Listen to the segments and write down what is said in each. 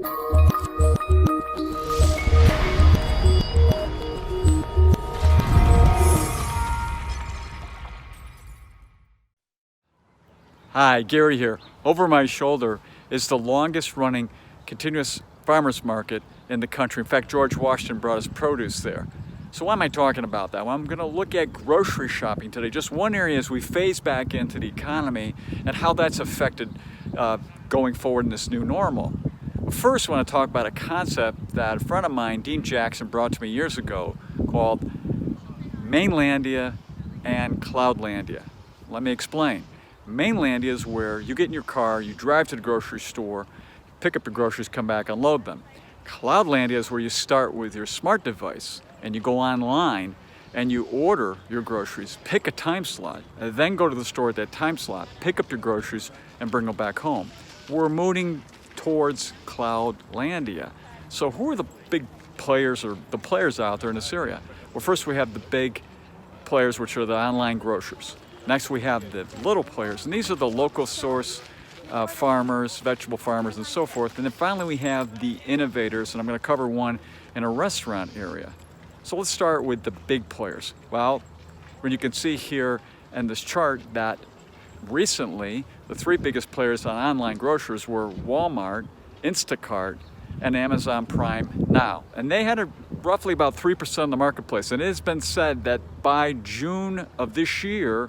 Hi, Gary here. Over my shoulder is the longest running continuous farmers market in the country. In fact, George Washington brought his produce there. So why am I talking about that? Well, I'm going to look at grocery shopping today. Just one area as we phase back into the economy and how that's affected going forward in this new normal. First, I want to talk about a concept that a friend of mine, Dean Jackson, brought to me years ago called Mainland and Cloudland. Let me explain. Mainland is where you get in your car, you drive to the grocery store, pick up your groceries, come back, unload them. Cloudland is where you start with your smart device and you go online and you order your groceries, pick a time slot, and then go to the store at that time slot, pick up your groceries and bring them back home. We're moving towards Cloudlandia. So who are the big players or the players out there in this area? Well, first we have the big players, which are the online grocers. Next we have the little players, and these are the local source farmers, vegetable farmers, and so forth. And then finally we have the innovators, and I'm going to cover one in a restaurant area. So let's start with the big players. Well, when you can see here in this chart that recently the three biggest players on online grocers were Walmart, Instacart, and Amazon Prime Now. And they had roughly about 3% of the marketplace. And it has been said that by June of this year,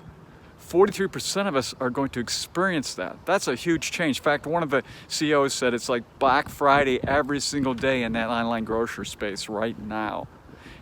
43% of us are going to experience that. That's a huge change. In fact, one of the CEOs said it's like Black Friday every single day in that online grocery space right now.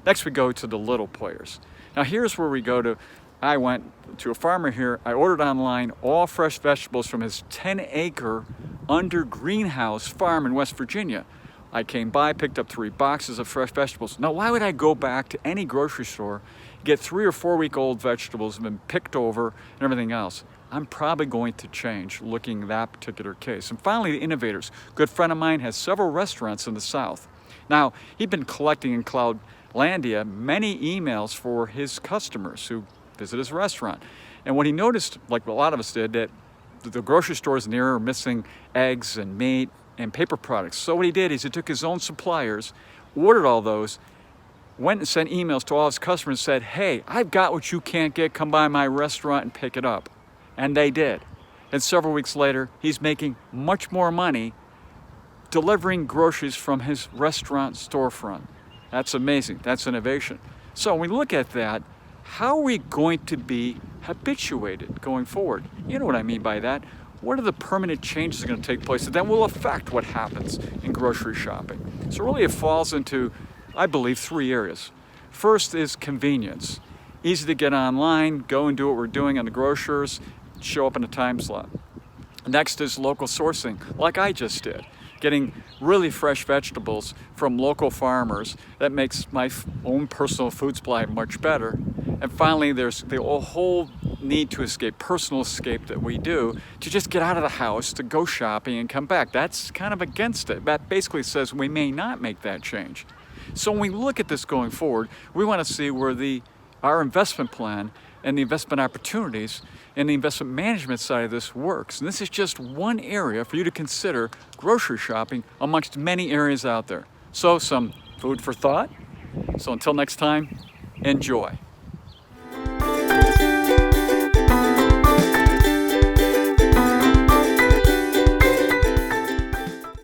Next, we go to the little players. Now, here's where we go to. I went to a farmer here. I ordered online all fresh vegetables from his 10-acre under greenhouse farm in West Virginia. I came by, picked up 3 boxes of fresh vegetables. Now, why would I go back to any grocery store, get 3 or 4 week old vegetables have been picked over and everything else? I'm probably going to change looking at that particular case. And finally, the innovators. A good friend of mine has several restaurants in the South. Now, he'd been collecting in Cloudlandia many emails for his customers who visit his restaurant. And what he noticed, like a lot of us did, that the grocery stores near are missing eggs and meat and paper products. So what he did is he took his own suppliers, ordered all those, went and sent emails to all his customers and said, hey, I've got what you can't get, come by my restaurant and pick it up. And they did. And several weeks later, he's making much more money delivering groceries from his restaurant storefront. That's amazing. That's innovation. So when we look at that, how are we going to be habituated going forward? You know what I mean by that. What are the permanent changes that are going to take place that then will affect what happens in grocery shopping? So really it falls into, I believe, 3 areas. First is convenience. Easy to get online, go and do what we're doing on the grocers, show up in a time slot. Next is local sourcing, like I just did. Getting really fresh vegetables from local farmers. That makes my own personal food supply much better. And finally, there's the whole need to escape, personal escape that we do, to just get out of the house, to go shopping and come back. That's kind of against it. That basically says we may not make that change. So when we look at this going forward, we want to see where our investment plan and the investment opportunities and the investment management side of this works. And this is just one area for you to consider grocery shopping amongst many areas out there. So some food for thought. So until next time, enjoy.